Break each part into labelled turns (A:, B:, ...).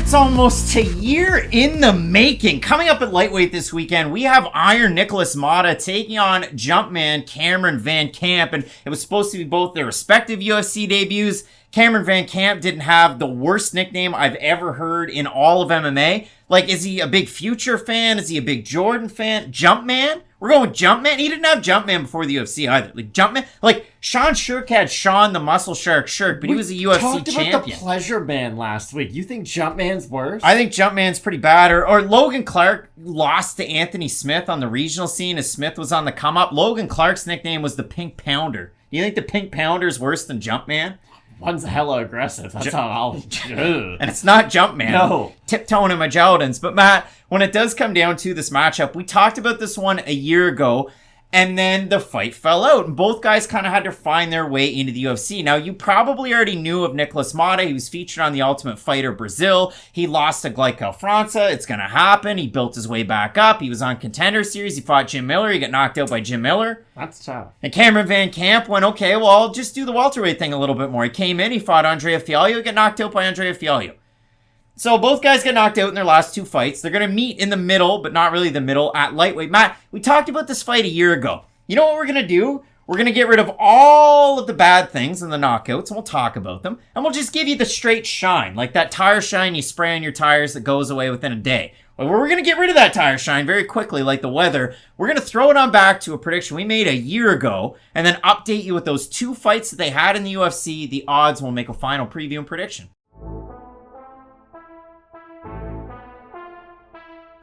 A: It's almost a year in the making. Coming up at lightweight this weekend, we have Iron Nikolas Motta taking on Jumpman Cameron VanCamp, and it was supposed to be both their respective UFC debuts. Cameron VanCamp didn't have the worst nickname I've ever heard in all of MMA. Like, is he a big Future fan? Is he a big Jordan fan? Jumpman? We're going with Jumpman? He didn't have Jumpman before the UFC either. Like, Jumpman? Like, Sean Shirk had Sean the Muscle Shark Shirk, but he was a UFC champion.
B: We talked about the Pleasure Man last week. You think Jumpman's worse?
A: I think Jumpman's pretty bad. Or Logan Clark lost to Anthony Smith on the regional scene as Smith was on the come-up. Logan Clark's nickname was the Pink Pounder. Do you think the Pink Pounder's worse than Jumpman?
B: One's hella aggressive. That's how I'll...
A: And it's not Jumpman.
B: No.
A: Tiptoeing in my Jordans. But Matt, when it does come down to this matchup, we talked about this one a year ago, and then the fight fell out, and both guys kind of had to find their way into the UFC. Now, you probably already knew of Nikolas Motta. He was featured on The Ultimate Fighter Brazil. He lost to Glyco França. It's going to happen. He built his way back up. He was on Contender Series. He fought Jim Miller. He got knocked out by Jim Miller.
B: That's tough.
A: And Cameron VanCamp went, okay, well, I'll just do the welterweight thing a little bit more. He came in. He fought Andrea Fialho. He got knocked out by Andrea Fialho. So both guys got knocked out in their last two fights. They're going to meet in the middle, but not really the middle, at lightweight. Matt, we talked about this fight a year ago. You know what we're going to do? We're going to get rid of all of the bad things and the knockouts, and we'll talk about them. And we'll just give you the straight shine, like that tire shine you spray on your tires that goes away within a day. Well, we're going to get rid of that tire shine very quickly, like the weather. We're going to throw it on back to a prediction we made a year ago, and then update you with those two fights that they had in the UFC, the odds, and we'll make a final preview and prediction.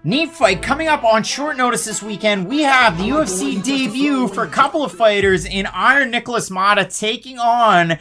A: Neat fight coming up on short notice this weekend. We have the UFC debut for a couple of fighters in Iron Nikolas Motta taking on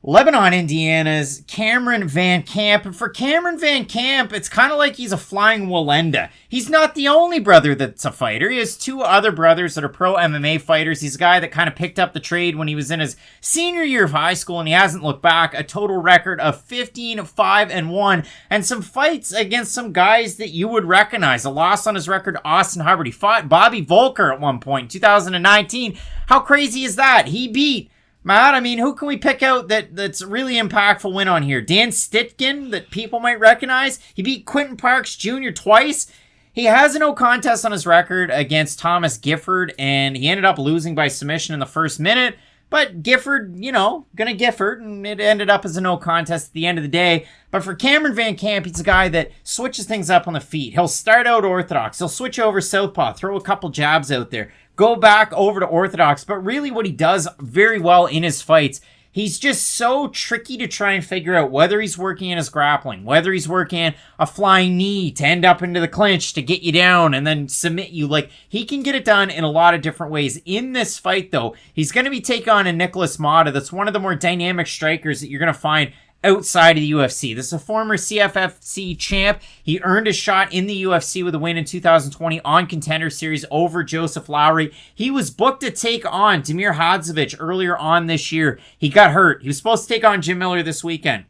A: Lebanon, Indiana's Cameron VanCamp. And for Cameron VanCamp, it's kind of like he's a flying Wallenda. He's not the only brother that's a fighter. He has two other brothers that are pro MMA fighters. He's a guy that kind of picked up the trade when he was in his senior year of high school, and he hasn't looked back. A total record of 15-5-1, and some fights against some guys that you would recognize. A loss on his record, Austin Hubbard. He fought Bobby Volker at one point in 2019. How crazy is that? He beat Matt, I mean, who can we pick out that's a really impactful win on here? Dan Stitkin, that people might recognize. He beat Quentin Parks Jr. twice. He has a no contest on his record against Thomas Gifford, and he ended up losing by submission in the first minute. But Gifford, gonna Gifford, and it ended up as a no contest at the end of the day. But for Cameron VanCamp, he's a guy that switches things up on the feet. He'll start out orthodox. He'll switch over southpaw, throw a couple jabs out there, go back over to orthodox. But really what he does very well in his fights, he's just so tricky to try and figure out whether he's working in his grappling, whether he's working a flying knee to end up into the clinch to get you down and then submit you. Like, he can get it done in a lot of different ways. In this fight, though, he's going to be taking on a Nikolas Motta that's one of the more dynamic strikers that you're going to find outside of the UFC. This is a former CFFC champ. He earned a shot in the UFC with a win in 2020 on Contender Series over Joseph Lowry. He was booked to take on Damir Hadzovic earlier on this year. He got hurt. He was supposed to take on Jim Miller this weekend.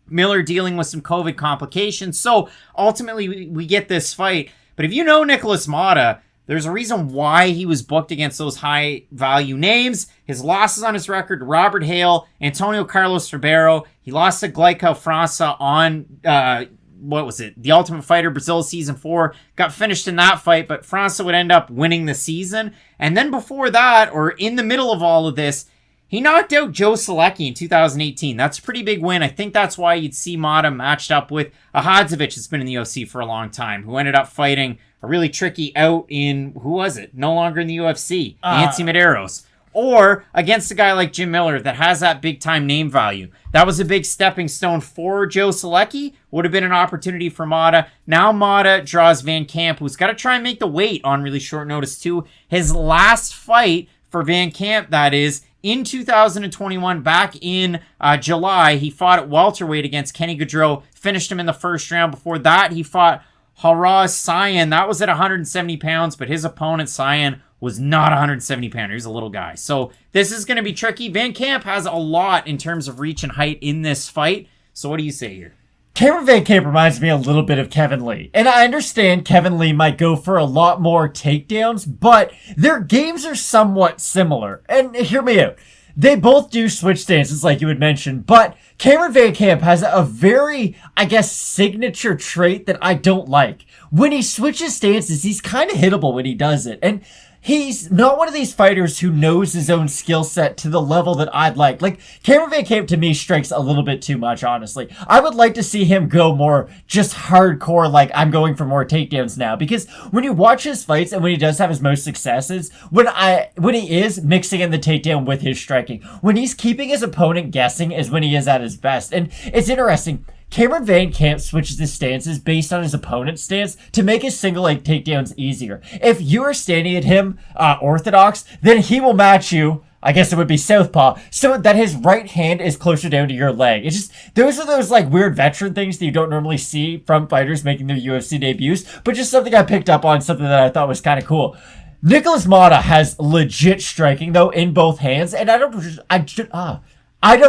A: Miller dealing with some COVID complications. So ultimately we get this fight. But if you know Nikolas Motta, there's a reason why he was booked against those high-value names. His losses on his record, Robert Hale, Antonio Carlos Ribeiro. He lost to Glyco França on, The Ultimate Fighter Brazil Season 4. Got finished in that fight, but França would end up winning the season. And then before that, or in the middle of all of this, he knocked out Joe Selecki in 2018. That's a pretty big win. I think that's why you'd see Motta matched up with a Hadzovic that's been in the UFC for a long time, who ended up fighting a really tricky out in, who was it? No longer in the UFC. Nancy Medeiros. Or against a guy like Jim Miller that has that big-time name value. That was a big stepping stone for Joe Selecki. Would have been an opportunity for Motta. Now Motta draws VanCamp, who's got to try and make the weight on really short notice too. His last fight for VanCamp, that is, in 2021, back in July, he fought at welterweight against Kenny Gaudreau. Finished him in the first round. Before that, he fought Haraz Sayan. That was at 170 pounds, but his opponent, Sayan, was not 170 pounder. He was a little guy. So this is going to be tricky. VanCamp has a lot in terms of reach and height in this fight. So what do you say here?
C: Cameron VanCamp reminds me a little bit of Kevin Lee. And I understand Kevin Lee might go for a lot more takedowns, but their games are somewhat similar. And hear me out. They both do switch stances, like you had mentioned, but Cameron VanCamp has a very, I guess, signature trait that I don't like. When he switches stances, he's kind of hittable when he does it, and he's not one of these fighters who knows his own skill set to the level that I'd like. Like, Cameron VanCamp to me strikes a little bit too much, honestly. I would like to see him go more just hardcore, like, I'm going for more takedowns now. Because when you watch his fights and when he does have his most successes, when he is mixing in the takedown with his striking, when he's keeping his opponent guessing is when he is at his best. And it's interesting. Cameron VanCamp switches his stances based on his opponent's stance to make his single leg takedowns easier. If you are standing at him orthodox, then he will match you, I guess it would be southpaw, so that his right hand is closer down to your leg. It's just, those are those like weird veteran things that you don't normally see from fighters making their UFC debuts, but just something I picked up on, something that I thought was kind of cool. Nikolas Motta has legit striking though in both hands, and I don't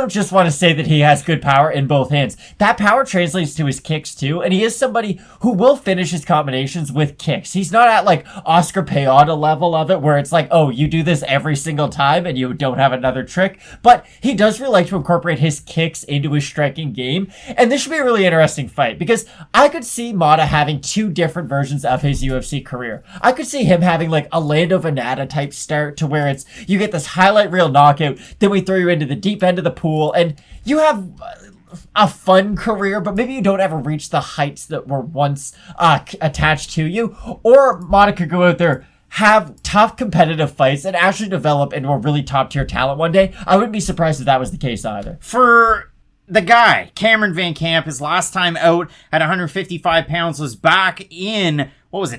C: just want to say that he has good power in both hands. That power translates to his kicks too, and he is somebody who will finish his combinations with kicks. He's not at like Oscar Pereira level of it, where it's like, oh, you do this every single time and you don't have another trick, but he does really like to incorporate his kicks into his striking game, and this should be a really interesting fight, because I could see Motta having two different versions of his UFC career. I could see him having like a Lando Venata type start, to where it's, you get this highlight reel knockout, then we throw you into the deep end of the pool, and you have a fun career, but maybe you don't ever reach the heights that were once attached to you. Or Motta could go out there, have tough competitive fights, and actually develop into a really top tier talent one day. I wouldn't be surprised if that was the case either.
A: For the guy, Cameron VanCamp, his last time out at 155 pounds was back in,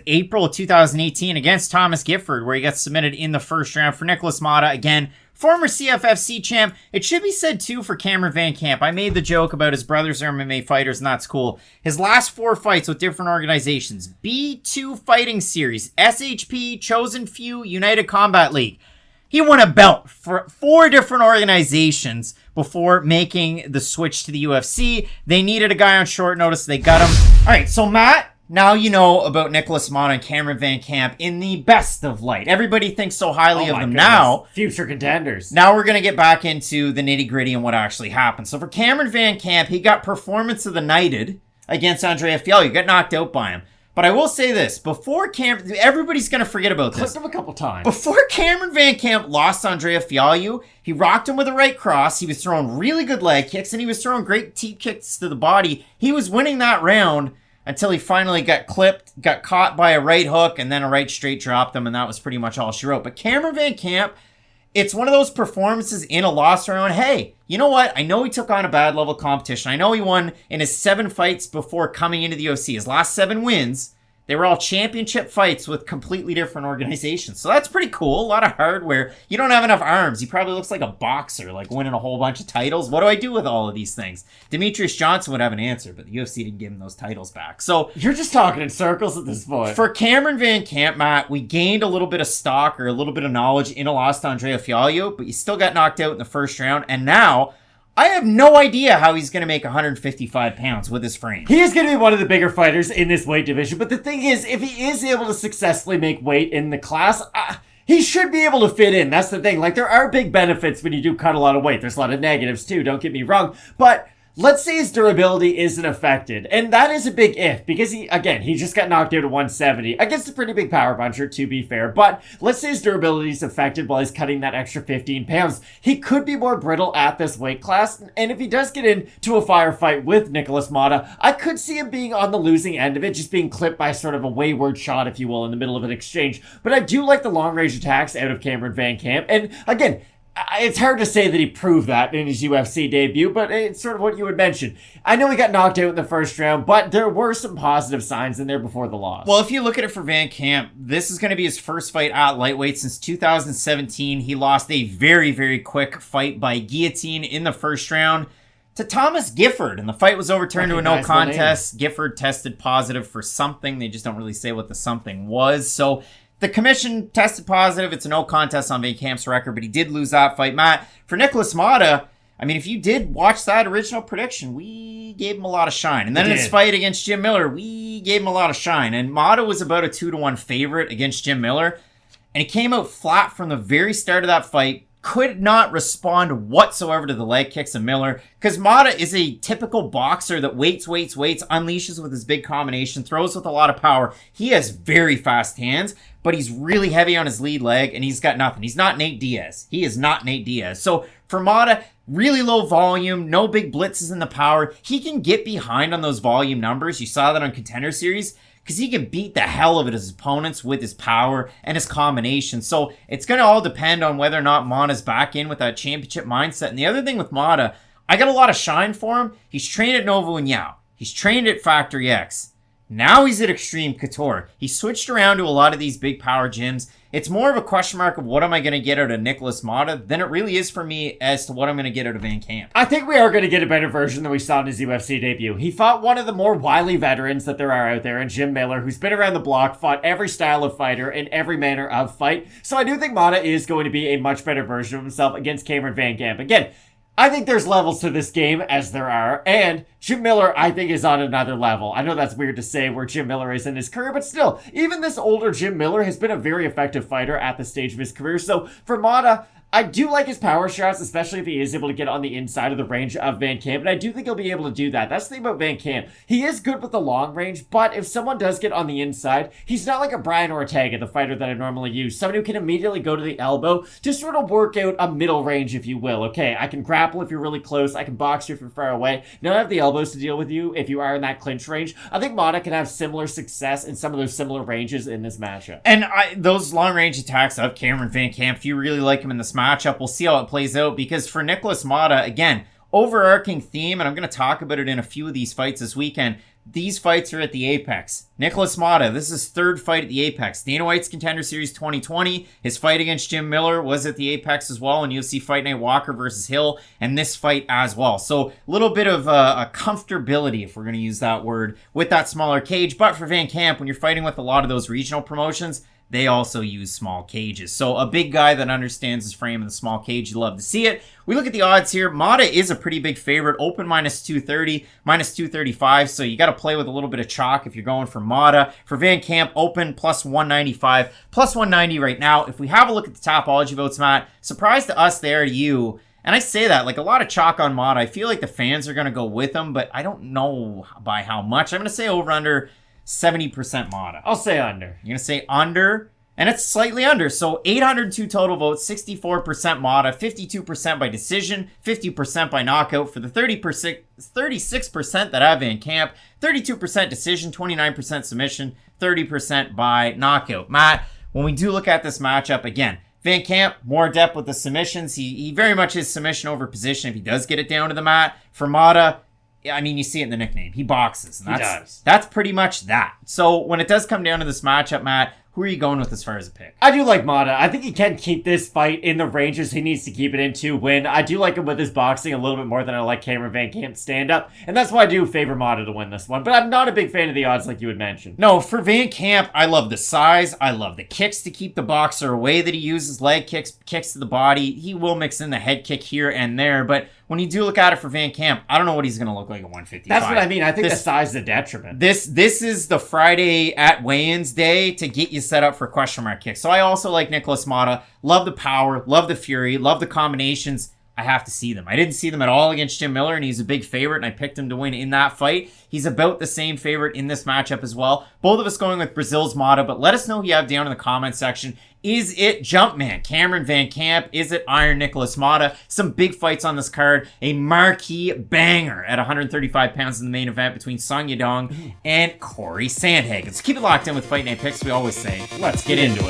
A: April of 2018 against Thomas Gifford, where he got submitted in the first round. For Nikolas Motta, again, former CFFC champ. It should be said, too, for Cameron VanCamp. I made the joke about his brothers are MMA fighters, and that's cool. His last 4 fights with different organizations: B2 Fighting Series, SHP, Chosen Few, United Combat League. He won a belt for 4 different organizations before making the switch to the UFC. They needed a guy on short notice. They got him. All right, so Matt, now you know about Nikolas Motta and Cameron VanCamp in the best of light. Everybody thinks so highly of them now.
B: Future contenders.
A: Now we're going to get back into the nitty-gritty and what actually happened. So for Cameron VanCamp, he got performance of the nighted against Andre Fialho. You got knocked out by him. But I will say this, everybody's going to forget about this.
B: Clipped him a couple times.
A: Before Cameron VanCamp lost Andre Fialho, he rocked him with a right cross. He was throwing really good leg kicks, and he was throwing great teep kicks to the body. He was winning that round until he finally got clipped, got caught by a right hook, and then a right straight dropped him, and that was pretty much all she wrote. But Cameron VanCamp, it's one of those performances in a loss round. Hey, you know what? I know he took on a bad level competition. I know he won in his 7 fights before coming into the UFC. His last 7 wins, they were all championship fights with completely different organizations. So that's pretty cool. A lot of hardware. You don't have enough arms. He probably looks like a boxer, like winning a whole bunch of titles. What do I do with all of these things? Demetrius Johnson would have an answer, but the UFC didn't give him those titles back. So
B: you're just talking in circles at this point.
A: For Cameron VanCamp, Matt, we gained a little bit of stock or a little bit of knowledge in a loss to Andre Fialho, but you still got knocked out in the first round. And now I have no idea how he's going to make 155 pounds with his frame.
B: He is going to be one of the bigger fighters in this weight division, but the thing is, if he is able to successfully make weight in the class, he should be able to fit in. That's the thing. Like, there are big benefits when you do cut a lot of weight. There's a lot of negatives too, don't get me wrong, but let's say his durability isn't affected, and that is a big if, because he just got knocked out at 170 against a pretty big power puncher, to be fair, but let's say his durability is affected while he's cutting that extra 15 pounds. He could be more brittle at this weight class, and if he does get into a firefight with Nikolas Motta, I could see him being on the losing end of it, just being clipped by sort of a wayward shot, if you will, in the middle of an exchange. But I do like the long-range attacks out of Cameron VanCamp, and again, it's hard to say that he proved that in his UFC debut, but it's sort of what you would mention. I know he got knocked out in the first round, but there were some positive signs in there before the loss.
A: Well, if you look at it for VanCamp, this is going to be his first fight at lightweight since 2017. He lost a very, very quick fight by guillotine in the first round to Thomas Gifford, and the fight was overturned to a no contest. Gifford tested positive for something. They just don't really say what the something was, so the commission tested positive. It's a no contest on VanCamp's record, but he did lose that fight. Matt, for Nikolas Motta, I mean, if you did watch that original prediction, we gave him a lot of shine. And then in his fight against Jim Miller, we gave him a lot of shine. And Motta was about a 2-1 favorite against Jim Miller. And he came out flat from the very start of that fight. could not respond whatsoever to the leg kicks of Miller, because Motta is a typical boxer that waits, unleashes with his big combination, throws with a lot of power. He has very fast hands, but he's really heavy on his lead leg, and he's got nothing. He's not Nate Diaz. He is not Nate Diaz. So for Motta, really low volume, no big blitzes in the power. He can get behind on those volume numbers. You saw that on Contender Series, because he can beat the hell of his opponents with his power and his combination. So it's going to all depend on whether or not Motta's back in with that championship mindset. And the other thing with Motta, I got a lot of shine for him. He's trained at Novo and Yao. He's trained at Factory X. Now he's at Extreme Couture. He switched around to a lot of these big power gyms. It's more of a question mark of what am I going to get out of Nikolas Motta than it really is for me as to what I'm going to get out of VanCamp.
B: I think we are going to get a better version than we saw in his UFC debut. He fought one of the more wily veterans that there are out there in Jim Miller, who's been around the block, fought every style of fighter in every manner of fight. So I do think Motta is going to be a much better version of himself against Cameron VanCamp. Again, I think there's levels to this game, as there are, and Jim Miller, I think, is on another level. I know that's weird to say where Jim Miller is in his career, but still, even this older Jim Miller has been a very effective fighter at this stage of his career. So for Motta, I do like his power shots, especially if he is able to get on the inside of the range of VanCamp, and I do think he'll be able to do that. That's the thing about VanCamp. He is good with the long range, but if someone does get on the inside, he's not like a Brian Ortega, the fighter that I normally use. Someone who can immediately go to the elbow to sort of work out a middle range, if you will. Okay, I can grapple if you're really close. I can box you if you're far away. Now I have the elbows to deal with you if you are in that clinch range. I think Motta can have similar success in some of those similar ranges in this matchup.
A: And those long range attacks of Cameron VanCamp, if you really like him in this matchup, we'll see how it plays out, because for Nikolas Motta, again, overarching theme, and I'm going to talk about it in a few of these fights this weekend, these fights are at the apex. Nikolas Motta, this is his third fight at the apex. Dana White's Contender Series 2020, his fight against Jim Miller was at the apex as well in UFC Fight Night, Walker versus Hill, and this fight as well. So a little bit of a comfortability, if we're going to use that word, with that smaller cage. But for VanCamp, when you're fighting with a lot of those regional promotions, they also use small cages. So a big guy that understands his frame in the small cage, you love to see it. We look at the odds here. Motta is a pretty big favorite. Open -230, -235. So you got to play with a little bit of chalk if you're going for Motta. For VanCamp, open +195, +190 right now. If we have a look at the Topology votes, Matt, surprise to us there, to you. And I say that, like a lot of chalk on Motta. I feel like the fans are going to go with him, but I don't know by how much. I'm going to say over under 70% Motta.
B: I'll say under.
A: You're going to say under, and it's slightly under. So 802 total votes, 64% Motta, 52% by decision, 50% by knockout. For the 36% that have VanCamp, 32% decision, 29% submission, 30% by knockout. Matt, when we do look at this matchup, again, VanCamp, more adept with the submissions. He very much is submission over position if he does get it down to the mat. For Motta, I mean, you see it in the nickname. He boxes. And that's pretty much that. So when it does come down to this matchup, Matt, who are you going with as far as a pick?
B: I do like Motta. I think he can keep this fight in the ranges he needs to keep it in to win. I do like him with his boxing a little bit more than I like Cameron VanCamp's stand-up, and that's why I do favor Motta to win this one. But I'm not a big fan of the odds like you had mentioned.
A: No, for VanCamp, I love the size. I love the kicks to keep the boxer away that he uses, leg kicks to the body. He will mix in the head kick here and there, but when you do look at it for VanCamp, I don't know what he's going to look like at 155.
B: That's what I mean. I think the size is a detriment.
A: This is the Friday at weigh-ins day to get you set up for question mark kicks. So I also like Nikolas Motta. Love the power, love the fury, love the combinations. I have to see them. I didn't see them at all against Jim Miller, and he's a big favorite, and I picked him to win in that fight. He's about the same favorite in this matchup as well. Both of us going with Brazil's Motta, but let us know who you have down in the comment section. Is it Jumpman, Cameron VanCamp? Is it Iron Nikolas Motta? Some big fights on this card. A marquee banger at 135 pounds in the main event between Song Yadong and Corey Sandhagen. So keep it locked in with Fight Night Picks. We always say, let's get into it.